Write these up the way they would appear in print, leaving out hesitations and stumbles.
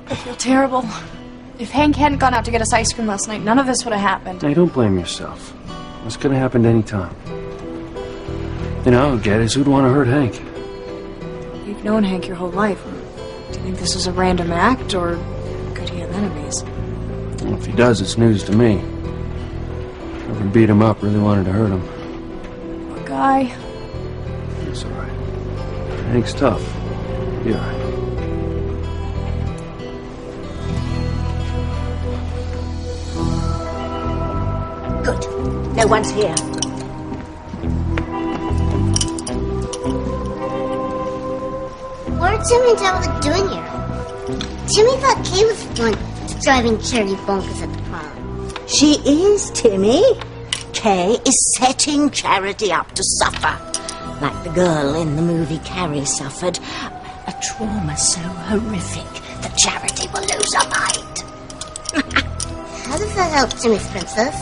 I feel terrible. If Hank hadn't gone out to get us ice cream last night, none of this would have happened. Hey, don't blame yourself. This could have happened any time. You know, get is who'd want to hurt Hank? You've known Hank your whole life. Do you think this was a random act, or could he have enemies? Well, if he does, it's news to me. Whoever beat him up really wanted to hurt him. Poor guy. It's all right. Hank's tough. Be all right. Good. No one's here. What are Timmy and Tabitha doing here? Timmy thought Kay was the one driving Charity bonkers at the prom. She is, Timmy. Kay is setting Charity up to suffer. Like the girl in the movie Carrie suffered. A trauma so horrific that Charity will lose her mind. How does that help Timmy's princess?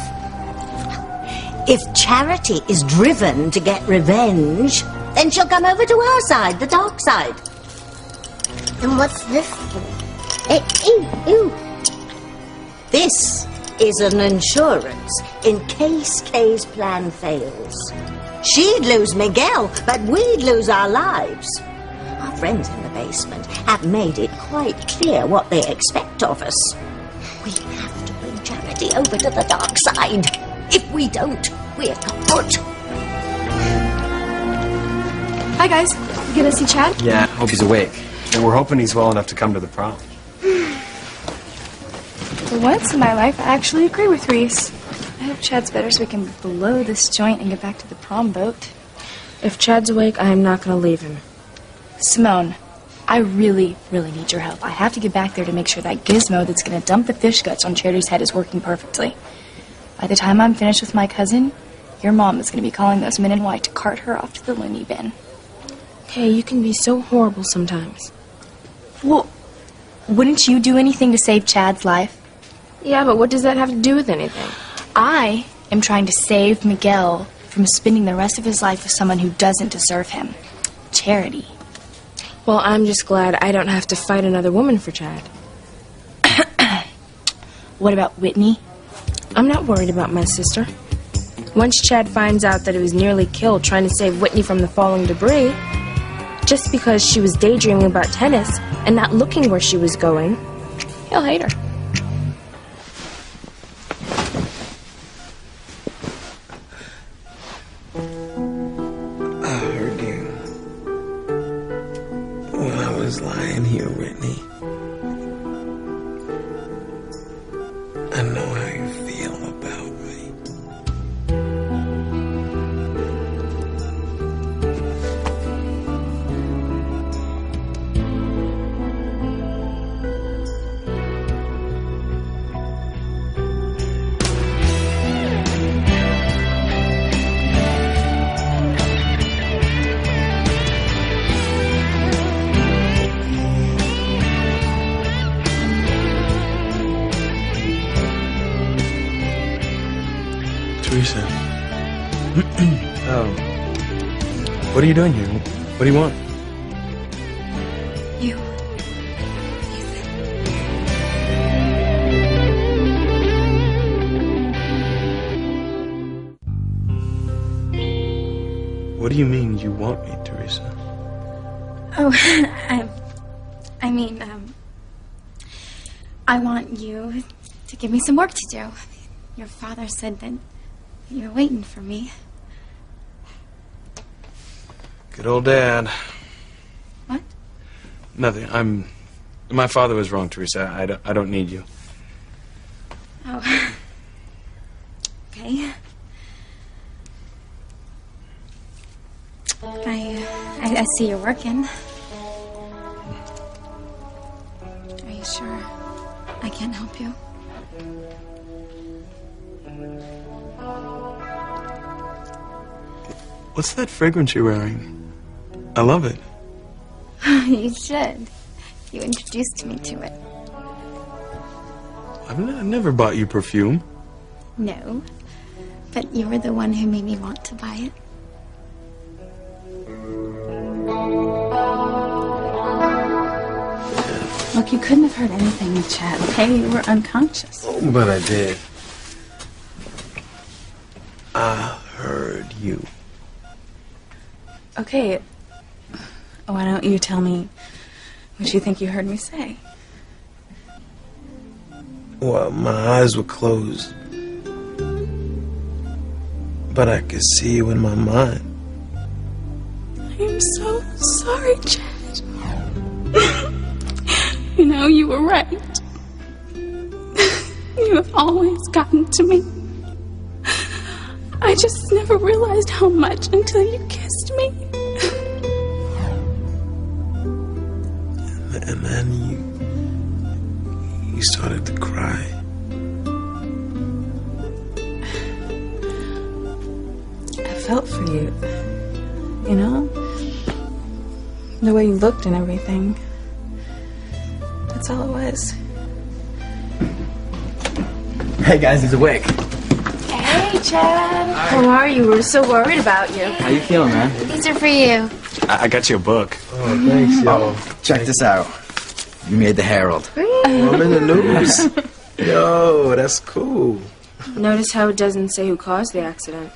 If Charity is driven to get revenge, then she'll come over to our side, the dark side. Then what's this for? Ew. This is an insurance in case Kay's plan fails. She'd lose Miguel, but we'd lose our lives. Our friends in the basement have made it quite clear what they expect of us. We have to bring Charity over to the dark side. If we don't, we're kaput. Hi, guys. You gonna see Chad? Yeah, hope he's awake. And we're hoping he's well enough to come to the prom. For once in my life, I actually agree with Reese. I hope Chad's better so we can blow this joint and get back to the prom boat. If Chad's awake, I am not going to leave him. Simone, I really, really need your help. I have to get back there to make sure that gizmo that's going to dump the fish guts on Charity's head is working perfectly. By the time I'm finished with my cousin, your mom is going to be calling those men in white to cart her off to the loony bin. Hey, you can be so horrible sometimes. Well, wouldn't you do anything to save Chad's life? Yeah, but what does that have to do with anything? I am trying to save Miguel from spending the rest of his life with someone who doesn't deserve him. Charity. Well, I'm just glad I don't have to fight another woman for Chad. What about Whitney? I'm not worried about my sister. Once Chad finds out that he was nearly killed trying to save Whitney from the falling debris, just because she was daydreaming about tennis and not looking where she was going, he'll hate her. I heard you when I was lying here, Whitney. I know how you feel about me. Teresa. Oh. What are you doing here? What do you want? You. What do you mean you want me, Teresa? Oh, I want you to give me some work to do. Your father said that you were waiting for me. Good old Dad. What? Nothing. My father was wrong, Teresa. I don't need you. Oh. Okay. I see you're working. Are you sure I can't help you? What's that fragrance you're wearing? I love it. You should. You introduced me to it. I've never bought you perfume. No, but you were the one who made me want to buy it. Look, you couldn't have heard anything, Chad, okay? You were unconscious. Oh, but I did. I heard you. Okay. Why don't you tell me what you think you heard me say? Well, my eyes were closed. But I could see you in my mind. I'm so sorry, Chad. You know, you were right. You have always gotten to me. I just never realized how much until you kissed me. And then you started to cry. I felt for you. You know? The way you looked and everything. That's all it was. Hey guys, he's awake. Hey, Chad. How are you? We're so worried about you. How you feeling, man? These are for you. I got you a book. Oh, thanks, yo. Check this out. You made the Herald. I'm in the news. Yo, that's cool. Notice how it doesn't say who caused the accident.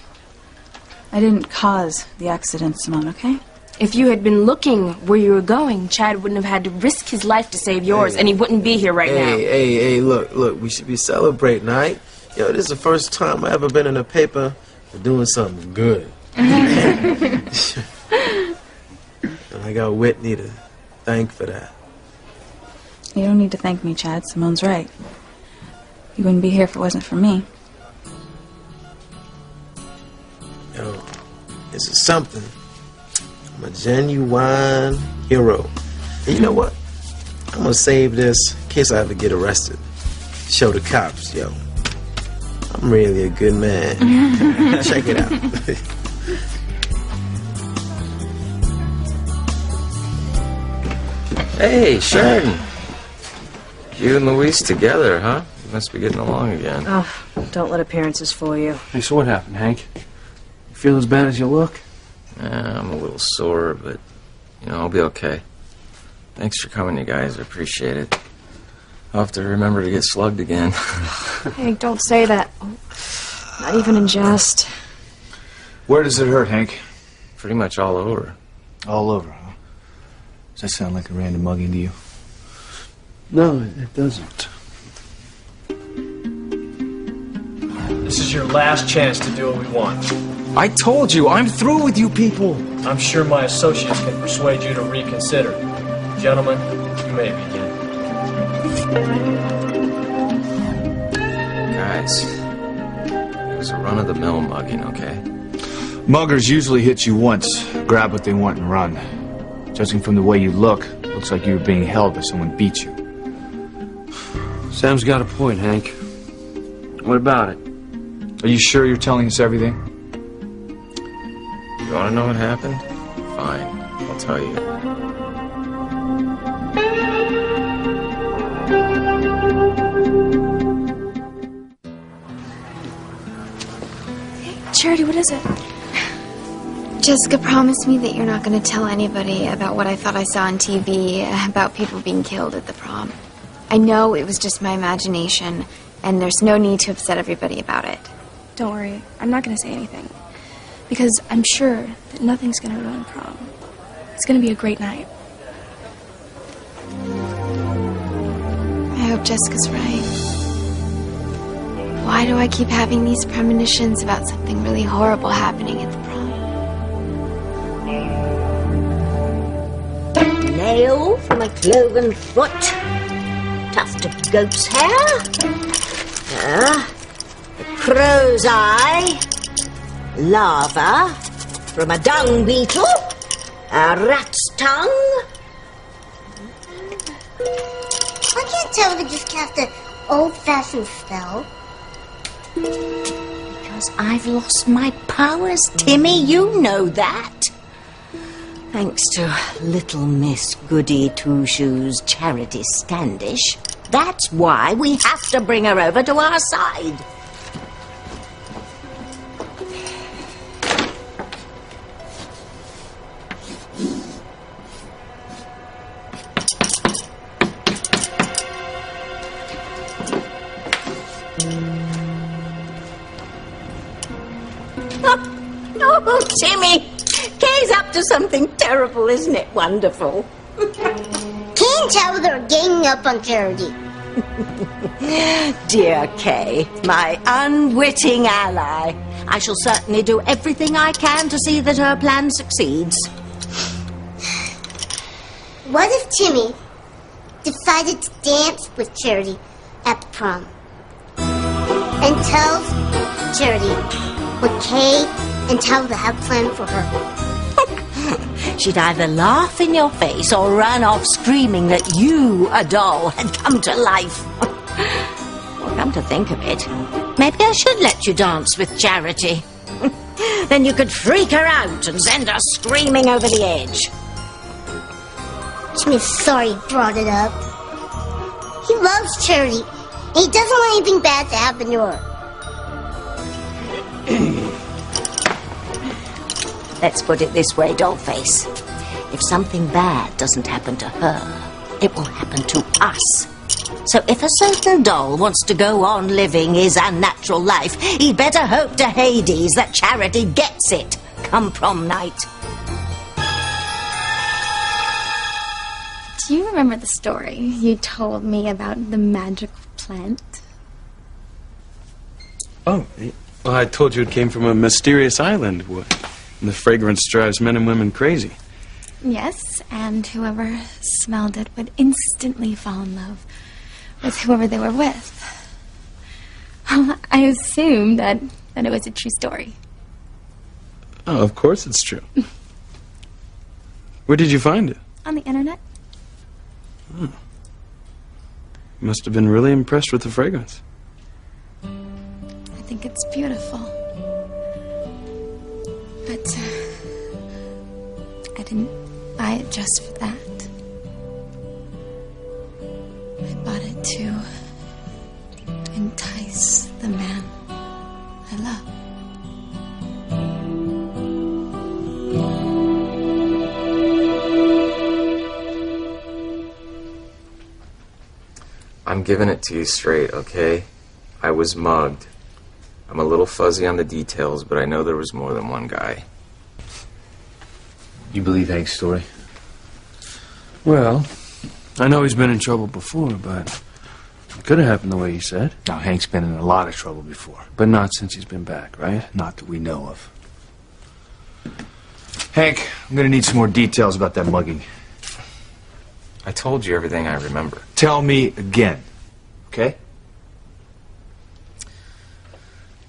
I didn't cause the accident, Simone, okay? If you had been looking where you were going, Chad wouldn't have had to risk his life to save yours, and he wouldn't be here right now. Hey, look, we should be celebrating, all right? Yo, this is the first time I ever been in a paper for doing something good. And I got Whitney to thank for that. You don't need to thank me, Chad. Simone's right. You wouldn't be here if it wasn't for me. Yo, this is something. I'm a genuine hero. And you know what? I'm gonna save this in case I ever get arrested. Show the cops, yo. I'm really a good man. Check it out. Hey, Sheridan. You and Louise together, huh? You must be getting along again. Oh, don't let appearances fool you. Hey, so what happened, Hank? You feel as bad as you look? Yeah, I'm a little sore, but, you know, I'll be okay. Thanks for coming, you guys. I appreciate it. I'll have to remember to get slugged again. Hank, don't say that. Not even in jest. Where does it hurt, Hank? Pretty much all over. All over, huh? Does that sound like a random mugging to you? No, it doesn't. This is your last chance to do what we want. I told you, I'm through with you people. I'm sure my associates can persuade you to reconsider. Gentlemen, you may begin. Guys, it was a run-of-the-mill mugging, okay? Muggers usually hit you once, grab what they want and run. Judging from the way you look, looks like you were being held by someone beat you. Sam's got a point, Hank. What about it? Are you sure you're telling us everything? You want to know what happened? Fine, I'll tell you. Charity, what is it? Jessica promised me that you're not going to tell anybody about what I thought I saw on TV about people being killed at the prom. I know it was just my imagination, and there's no need to upset everybody about it. Don't worry, I'm not going to say anything. Because I'm sure that nothing's going to ruin prom. It's going to be a great night. I hope Jessica's right. Why do I keep having these premonitions about something really horrible happening at the prom? Nail from a cloven foot, tuft of goat's hair, a crow's eye, lava from a dung beetle, a rat's tongue. I can't tell if it just cast an old-fashioned spell. Because I've lost my powers, Timmy, you know that. Thanks to little Miss Goody Two-Shoes Charity Standish. That's why we have to bring her over to our side. to something terrible, isn't it wonderful? Can't tell they're ganging up on Charity. Dear Kay, my unwitting ally, I shall certainly do everything I can to see that her plan succeeds. What if Timmy decided to dance with Charity at the prom? And tells Charity what Kay and Talbot have planned for her. She'd either laugh in your face or run off screaming that you, a doll, had come to life. Well, come to think of it, maybe I should let you dance with Charity. Then you could freak her out and send her screaming over the edge. Timmy's sorry he brought it up. He loves Charity, and he doesn't want anything bad to happen to her. Let's put it this way, Dollface. If something bad doesn't happen to her, it will happen to us. So if a certain doll wants to go on living his unnatural life, he'd better hope to Hades that Charity gets it come prom night. Do you remember the story you told me about the magic plant? Oh, well, I told you it came from a mysterious island. And the fragrance drives men and women crazy. Yes, and whoever smelled it would instantly fall in love with whoever they were with. I assumed that it was a true story. Oh, of course it's true. Where did you find it? On the internet? Oh. You must have been really impressed with the fragrance. I think it's beautiful. But I didn't buy it just for that. I bought it to entice the man I love. I'm giving it to you straight, okay? I was mugged. I'm a little fuzzy on the details, but I know there was more than one guy. You believe Hank's story? Well, I know he's been in trouble before, but it could have happened the way he said. Now, Hank's been in a lot of trouble before. But not since he's been back, right? Not that we know of. Hank, I'm gonna need some more details about that mugging. I told you everything I remember. Tell me again, okay?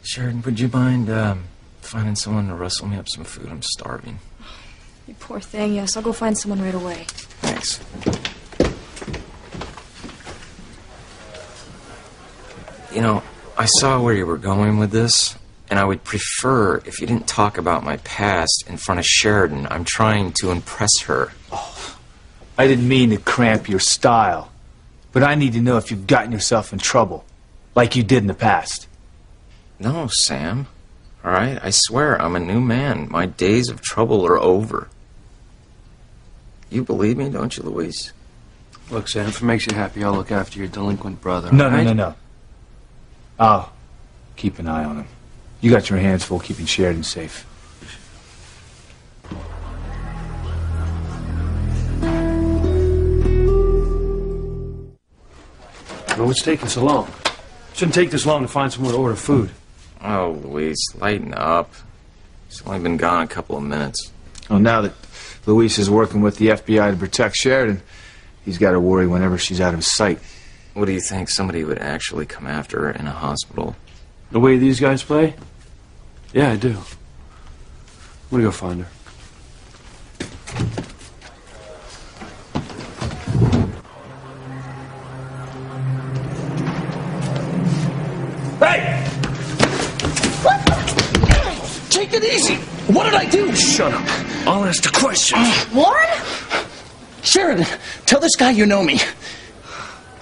Sheridan, would you mind finding someone to rustle me up some food? I'm starving. You poor thing. Yes, I'll go find someone right away. Thanks. You know, I saw where you were going with this, and I would prefer if you didn't talk about my past in front of Sheridan. I'm trying to impress her. Oh, I didn't mean to cramp your style, but I need to know if you've gotten yourself in trouble, like you did in the past. No, Sam. All right? I swear I'm a new man. My days of trouble are over. You believe me, don't you, Luis? Look, Sam, if it makes you happy, I'll look after your delinquent brother. No, right? no. I'll keep an eye on him. You got your hands full keeping Sheridan safe. Well, what's taking so long? Shouldn't take this long to find somewhere to order food. Oh, Luis, lighten up. He's only been gone a couple of minutes. Well, now that Luis is working with the FBI to protect Sheridan, he's got to worry whenever she's out of his sight. What do you think? Somebody would actually come after her in a hospital? The way these guys play? Yeah, I do. I'm gonna go find her. Hey! What? Take it easy. What did I do? Shut up. I'll ask the questions. Warren? Sheridan, tell this guy you know me.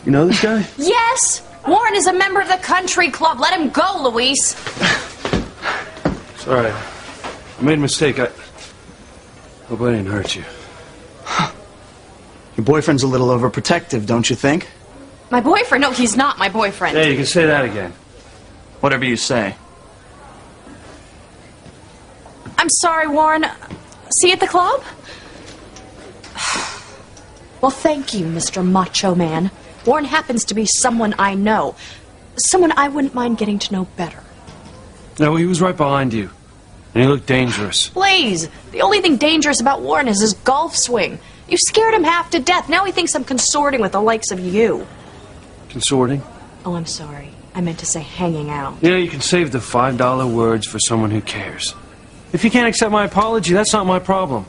You know this guy? Yes! Warren is a member of the country club. Let him go, Luis. It's all right. I made a mistake. I hope I didn't hurt you. Your boyfriend's a little overprotective, don't you think? My boyfriend? No, he's not my boyfriend. Hey, you can say that again. Whatever you say. I'm sorry, Warren. See you at the club? Well, thank you, Mr. Macho Man. Warren happens to be someone I know. Someone I wouldn't mind getting to know better. No, he was right behind you. And he looked dangerous. Please, the only thing dangerous about Warren is his golf swing. You scared him half to death. Now he thinks I'm consorting with the likes of you. Consorting? Oh, I'm sorry. I meant to say hanging out. You know, you can save the $5 words for someone who cares. If you can't accept my apology, that's not my problem.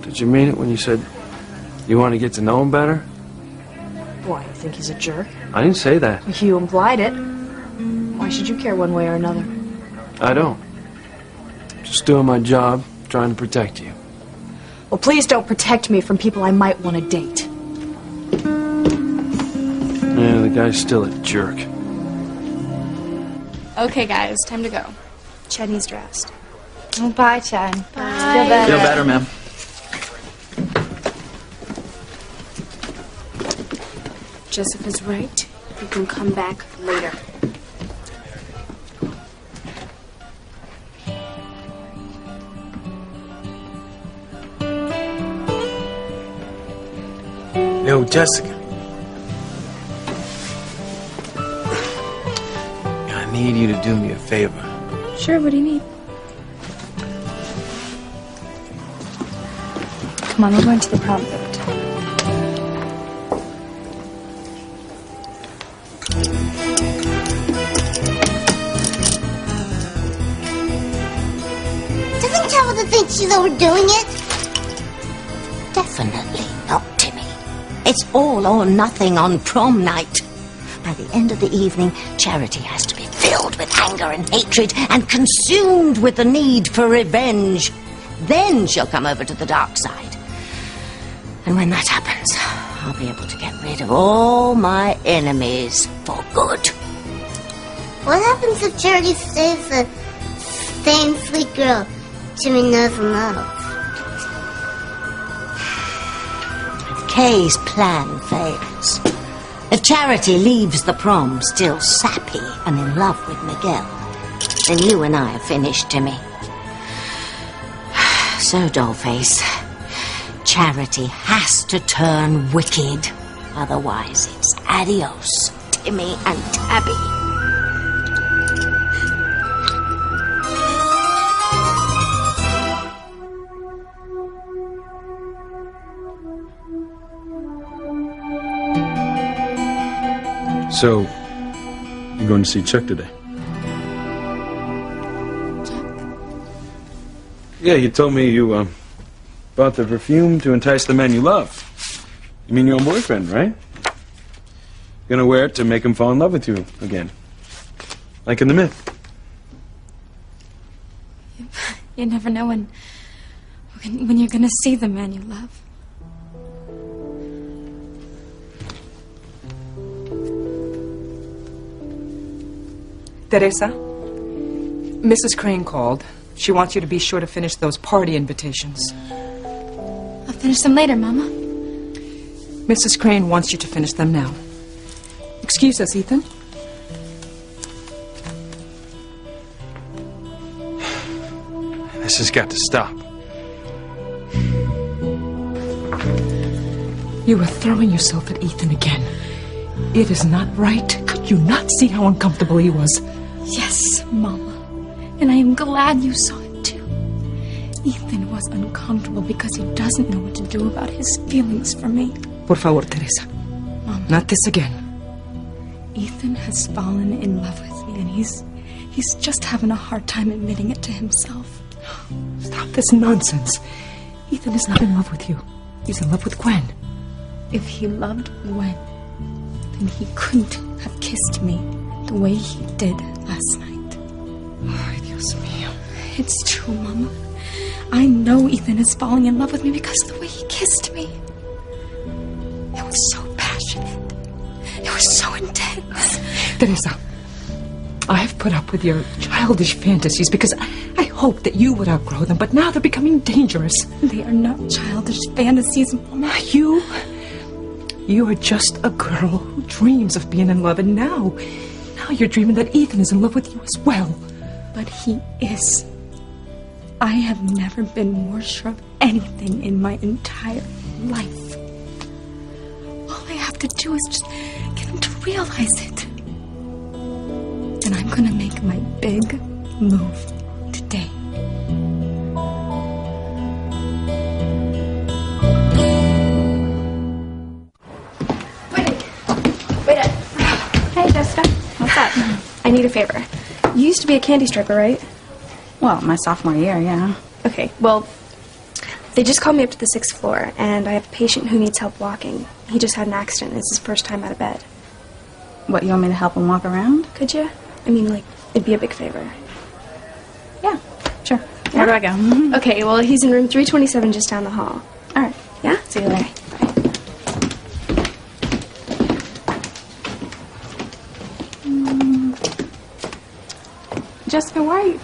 Did you mean it when you said you want to get to know him better? Why, you think he's a jerk? I didn't say that. You implied it. Why should you care one way or another? I don't. Just doing my job, trying to protect you. Well, please don't protect me from people I might want to date. Yeah, the guy's still a jerk. Okay, guys, time to go. Chenny's dressed. Oh, bye, Chad. Bye. Feel better. Feel better, ma'am. Jessica's right. You can come back later. Yo, Jessica. I need you to do me a favor. Sure, what do you need? Come on, we're going to the prom boat. Doesn't Tabitha think she's overdoing it? Definitely not, Timmy. It's all or nothing on prom night. By the end of the evening, Charity has to be filled with anger and hatred and consumed with the need for revenge. Then she'll come over to the dark side. And when that happens, I'll be able to get rid of all my enemies for good. What happens if Charity stays the same sweet girl Timmy knows and loves? Kay's plan fails. If Charity leaves the prom still sappy and in love with Miguel, then you and I are finished, Timmy. So, Dollface, Charity has to turn wicked. Otherwise, it's adios, Timmy and Tabby. So, you're going to see Chuck today? Yeah, you told me you bought the perfume to entice the man you love. You mean your own boyfriend, right? You're gonna wear it to make him fall in love with you again. Like in the myth. You never know when you're gonna see the man you love. Teresa, Mrs. Crane called. She wants you to be sure to finish those party invitations. I'll finish them later, Mama. Mrs. Crane wants you to finish them now. Excuse us, Ethan. This has got to stop. You are throwing yourself at Ethan again. It is not right. Could you not see how uncomfortable he was? Yes, Mama. And I am glad you saw it too. Ethan was uncomfortable because he doesn't know what to do about his feelings for me. Por favor, Teresa. Mama. Not this again. Ethan has fallen in love with me, and he's just having a hard time admitting it to himself. Stop this nonsense. Ethan is not in love with you. He's in love with Gwen. If he loved Gwen, then he couldn't have kissed me the way he did last night. Ay, Dios mío. It's true, Mama. I know Ethan is falling in love with me because of the way he kissed me. It was so passionate. It was so intense. Teresa, I have put up with your childish fantasies because I hoped that you would outgrow them, but now they're becoming dangerous. They are not childish fantasies, Mama. You are just a girl who dreams of being in love, and now you're dreaming that Ethan is in love with you as well. But he is. I have never been more sure of anything in my entire life. All I have to do is just get him to realize it. And I'm gonna make my big move today. Wait up. Hey, Jessica. What's up? I need a favor. You used to be a candy stripper, right? Well, my sophomore year, yeah. Okay, well, they just called me up to the 6th floor, and I have a patient who needs help walking. He just had an accident. It's his first time out of bed. What, you want me to help him walk around? Could you? I mean, like, it'd be a big favor. Yeah, sure. Yeah? Where do I go? Okay, well, he's in room 327 just down the hall. All right. Yeah? See you later. Jessica, why are you...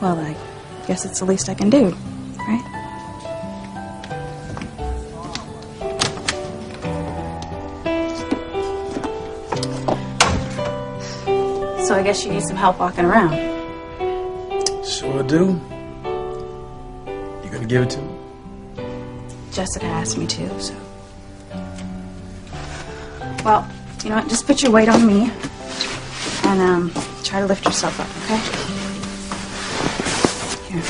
Well, I guess it's the least I can do, right? So I guess you need some help walking around. Sure do. You gonna give it to me? Jessica asked me to, so... Well, you know what? Just put your weight on me and try to lift yourself up, okay? Here.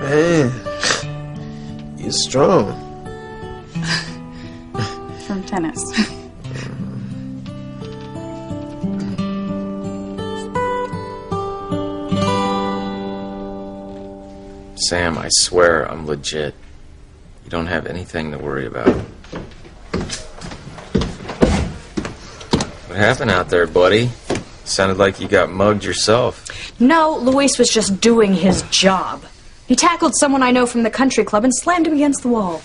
Man, you're strong. From tennis. Sam, I swear I'm legit. You don't have anything to worry about. What happened out there, buddy? Sounded like you got mugged yourself. No, Luis was just doing his job. He tackled someone I know from the country club and slammed him against the wall.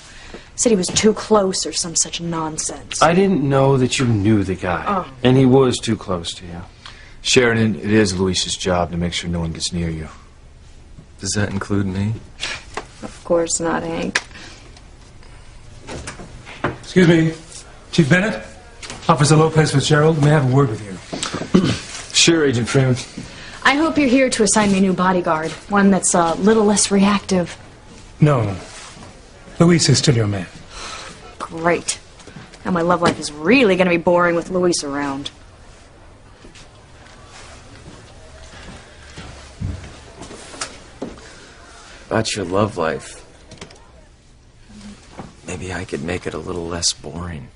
Said he was too close or some such nonsense. I didn't know that you knew the guy. Oh. And he was too close to you. Sheridan, it is Luis's job to make sure no one gets near you. Does that include me? Of course not, Hank. Excuse me, Chief Bennett? Officer Lopez Fitzgerald, may I have a word with you? Sure, Agent Freeman. I hope you're here to assign me a new bodyguard. One that's a little less reactive. No. Luis is still your man. Great. Now my love life is really going to be boring with Luis around. About your love life. Maybe I could make it a little less boring.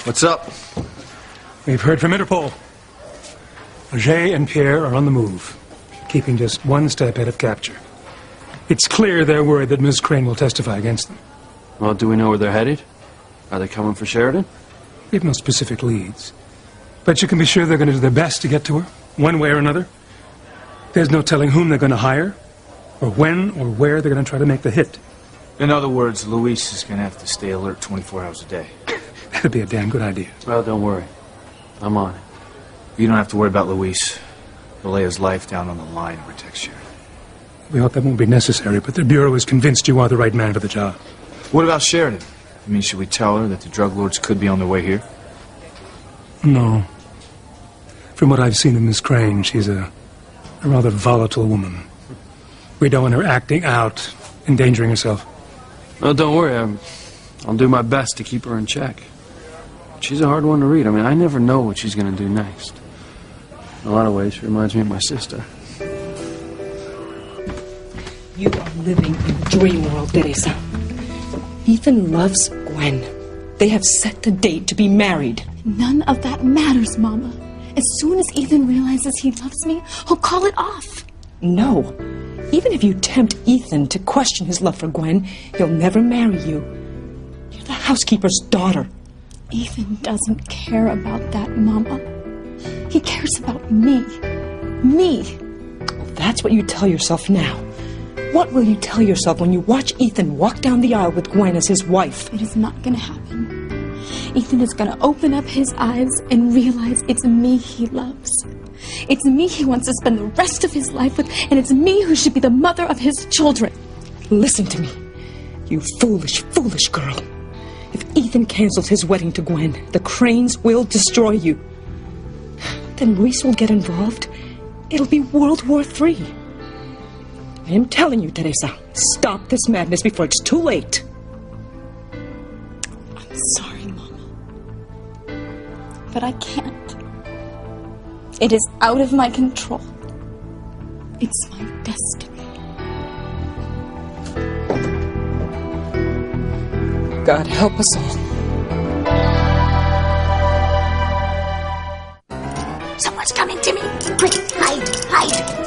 What's up? We've heard from Interpol. Jay and Pierre are on the move, keeping just one step ahead of capture. It's clear they're worried that Ms. Crane will testify against them. Well, do we know where they're headed? Are they coming for Sheridan? We have no specific leads. But you can be sure they're going to do their best to get to her, one way or another. There's no telling whom they're going to hire, or when or where they're going to try to make the hit. In other words, Luis is going to have to stay alert 24 hours a day. That'd be a damn good idea. Well, don't worry. I'm on it. You don't have to worry about Luis. He'll lay his life down on the line to protect Sheridan. We hope that won't be necessary, but the Bureau is convinced you are the right man for the job. What about Sheridan? I mean, should we tell her that the drug lords could be on their way here? No. From what I've seen of Miss Crane, she's a rather volatile woman. We don't want her acting out, endangering herself. No, don't worry. I'll do my best to keep her in check. She's a hard one to read. I mean, I never know what she's going to do next. In a lot of ways, she reminds me of my sister. You are living in a dream world, Teresa. Ethan loves Gwen. They have set the date to be married. None of that matters, Mama. As soon as Ethan realizes he loves me, he'll call it off. No. Even if you tempt Ethan to question his love for Gwen, he'll never marry you. You're the housekeeper's daughter. Ethan doesn't care about that, Mama. He cares about me. Me. Well, that's what you tell yourself now. What will you tell yourself when you watch Ethan walk down the aisle with Gwen as his wife? It is not going to happen. Ethan is going to open up his eyes and realize it's me he loves. It's me he wants to spend the rest of his life with, and it's me who should be the mother of his children. Listen to me, you foolish, foolish girl. If Ethan cancels his wedding to Gwen, the Cranes will destroy you. Then Reese will get involved. It'll be World War III. I am telling you, Teresa, stop this madness before it's too late. I'm sorry, Mama. But I can't. It is out of my control. It's my destiny. God help us all. Someone's coming, Timmy. Quick, hide, hide.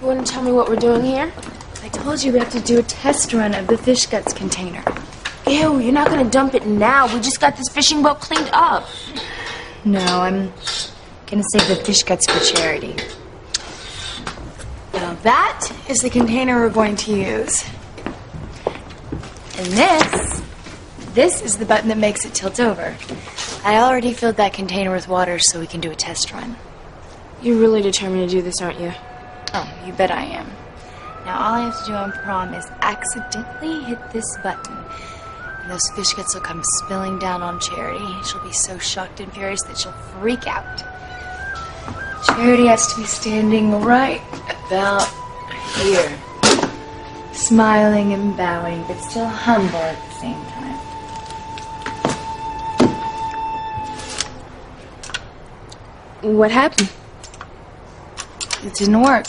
You want to tell me what we're doing here? I told you we have to do a test run of the fish guts container. Ew, you're not gonna dump it now. We just got this fishing boat cleaned up. No, I'm gonna save the fish guts for charity. Now that is the container we're going to use. And this is the button that makes it tilt over. I already filled that container with water so we can do a test run. You're really determined to do this, aren't you? Oh, you bet I am. Now all I have to do on prom is accidentally hit this button. And those fish guts will come spilling down on Charity. She'll be so shocked and furious that she'll freak out. Charity has to be standing right about here. Smiling and bowing, but still humble at the same time. What happened? It didn't work.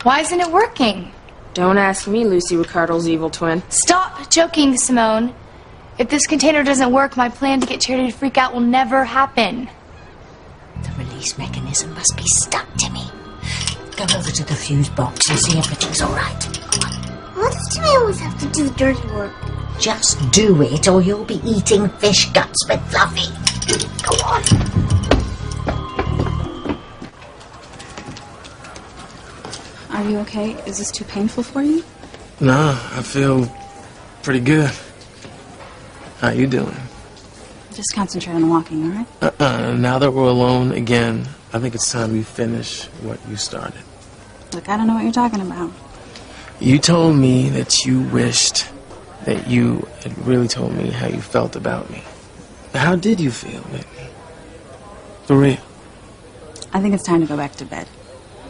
Why isn't it working? Don't ask me, Lucy Ricardo's evil twin. Stop joking, Simone. If this container doesn't work, my plan to get Charity to freak out will never happen. The release mechanism must be stuck, Timmy. Go over to the fuse box and see if everything's all right. Go on. Why does Timmy always have to do the dirty work? Just do it, or you'll be eating fish guts with Fluffy. Go on. Are you okay? Is this too painful for you? Nah, I feel pretty good. How you doing? Just concentrate on walking, all right? Now that we're alone again, I think it's time we finish what you started. Look, I don't know what you're talking about. You told me that you wished that you had really told me how you felt about me. How did you feel, baby? For real? I think it's time to go back to bed.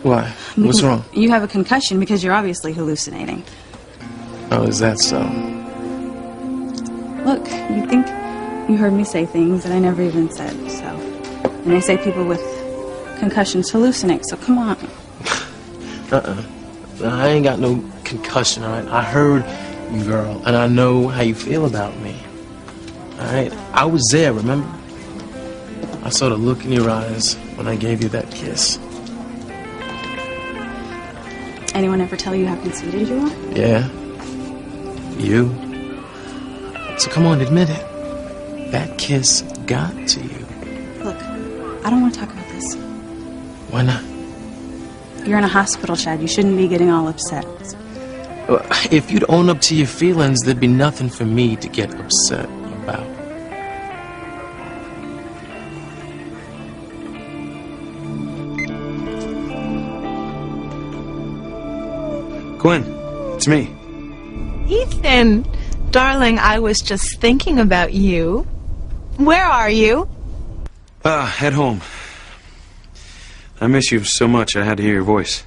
Why? What's wrong? You have a concussion because you're obviously hallucinating. Oh, is that so? Look, you think you heard me say things that I never even said, so... And they say people with concussions hallucinate, so come on. I ain't got no concussion, all right? I heard you, girl, and I know how you feel about me. All right? I was there, remember? I saw the look in your eyes when I gave you that kiss. Anyone ever tell you how conceited you are? Yeah. You. So come on, admit it. That kiss got to you. Look, I don't want to talk about this. Why not? You're in a hospital, Chad. You shouldn't be getting all upset. If you'd own up to your feelings, there'd be nothing for me to get upset about. Gwen, it's me. Ethan, darling, I was just thinking about you. Where are you? At home. I miss you so much I had to hear your voice.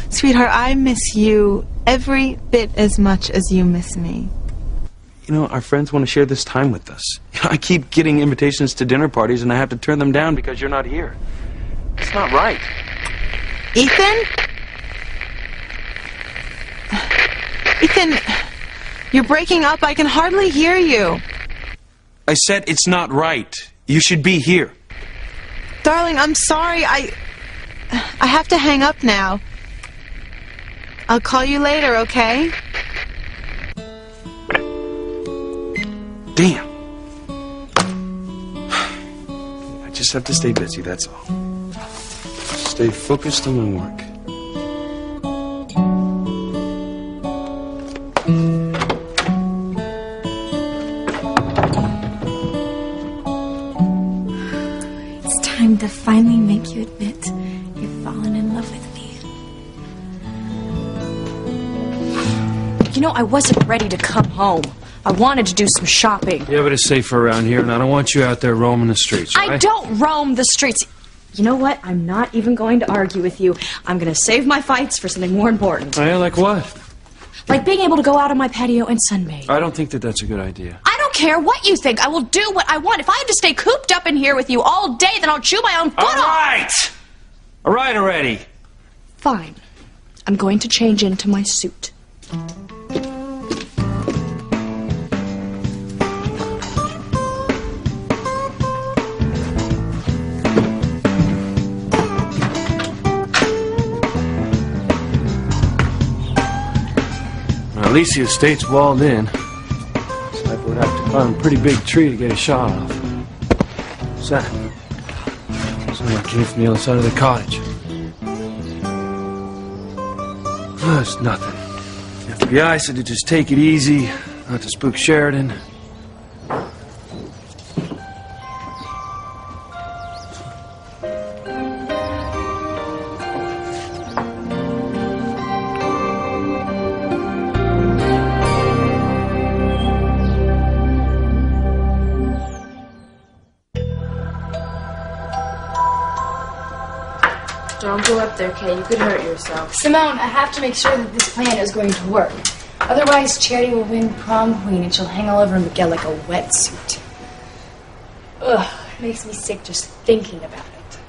Sweetheart, I miss you every bit as much as you miss me. You know, our friends want to share this time with us. I keep getting invitations to dinner parties and I have to turn them down because you're not here. It's not right. Ethan? Ethan, you're breaking up. I can hardly hear you. I said it's not right. You should be here. Darling, I'm sorry. I have to hang up now. I'll call you later, okay? Damn. I just have to stay busy, that's all. Stay focused on my work. and to finally make you admit you've fallen in love with me. You know, I wasn't ready to come home. I wanted to do some shopping. Yeah, but it's safer around here, and I don't want you out there roaming the streets, right? I don't roam the streets. You know what? I'm not even going to argue with you. I'm going to save my fights for something more important. Oh, yeah, like what? Like being able to go out on my patio and sunbathe. I don't think that that's a good idea. I don't care what you think. I will do what I want. If I have to stay cooped up in here with you all day, then I'll chew my own foot off. All right! All right already. Fine. I'm going to change into my suit. At least the estate's walled in. Sniper would have to climb a pretty big tree to get a shot off. What's that? Someone came from the other side of the cottage. Oh, it's nothing. FBI said to just take it easy, not to spook Sheridan. Don't go up there, Kay. You could hurt yourself. Simone, I have to make sure that this plan is going to work. Otherwise, Charity will win prom queen and she'll hang all over Miguel like a wetsuit. Ugh, it makes me sick just thinking about it.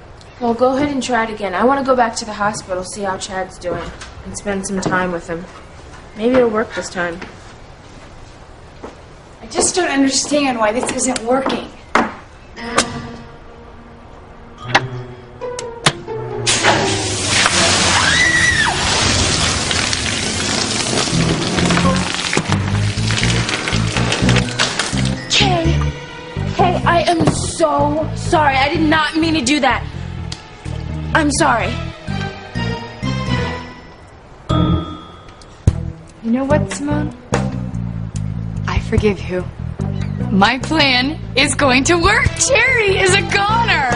Well, go ahead and try it again. I want to go back to the hospital, see how Chad's doing, and spend some time with him. Maybe it'll work this time. I just don't understand why this isn't working. I am so sorry. I did not mean to do that. I'm sorry. You know what, Simone? I forgive you. My plan is going to work. Charity is a goner.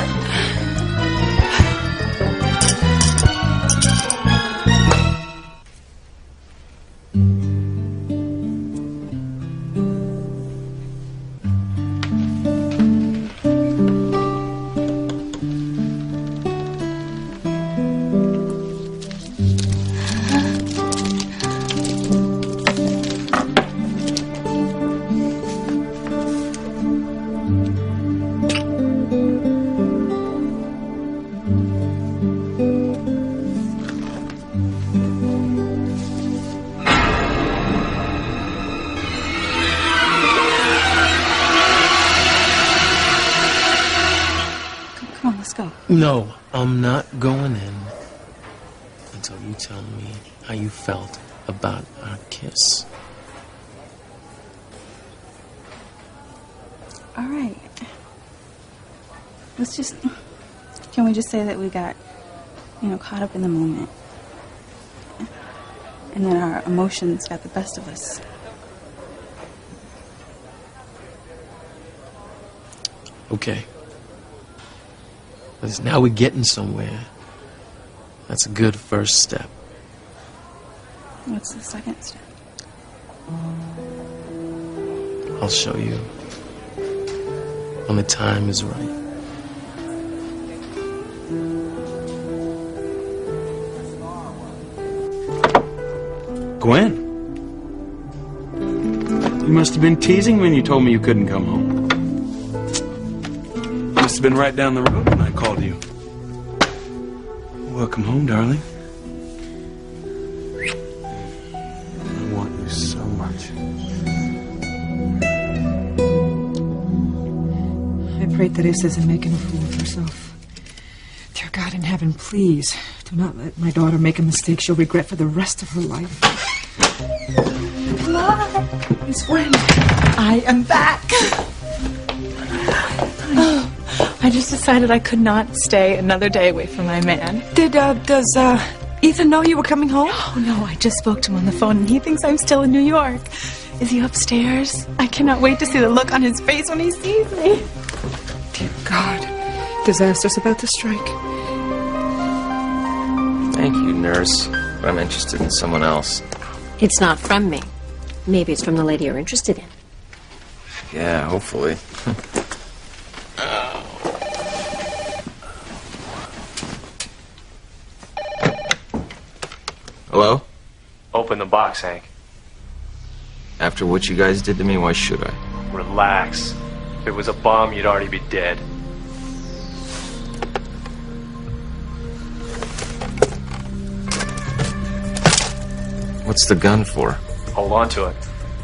Come on, let's go. No, I'm not going in until you tell me how you felt about our kiss. All right. Can we just say that we got, caught up in the moment? And then our emotions got the best of us. Okay. Because now we're getting somewhere. That's a good first step. What's the second step? I'll show you when the time is right. Gwen? You must have been teasing when you told me you couldn't come home. Must have been right down the road when I called you. Welcome home, darling. I want you so much. I pray Teresa isn't making a fool of herself. Dear God in heaven, please do not let my daughter make a mistake she'll regret for the rest of her life. Miss Gwen, I am back. I just decided I could not stay another day away from my man. Does Ethan know you were coming home? Oh, no, I just spoke to him on the phone, and he thinks I'm still in New York. Is he upstairs? I cannot wait to see the look on his face when he sees me. Dear God, Disaster's about to strike. Thank you, nurse. But I'm interested in someone else. It's not from me. Maybe it's from the lady you're interested in. Yeah, hopefully. Hello? Open the box, Hank. After what you guys did to me, why should I? Relax. If it was a bomb, you'd already be dead. What's the gun for? Hold on to it.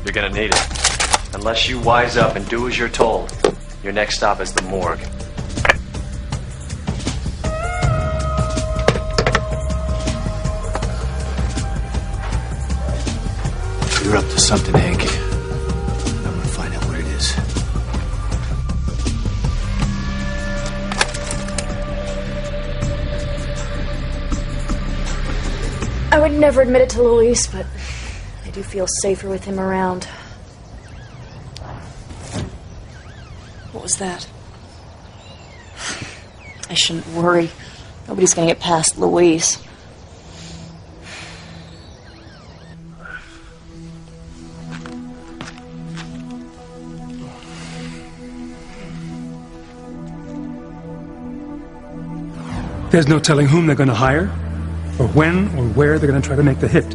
You're gonna need it. Unless you wise up and do as you're told, your next stop is the morgue. You're up to something, Hank. I'm gonna find out what it is. I would never admit it to Luis, but I do feel safer with him around. What was that? I shouldn't worry. Nobody's gonna get past Luis. There's no telling whom they're going to hire, or when or where they're going to try to make the hit.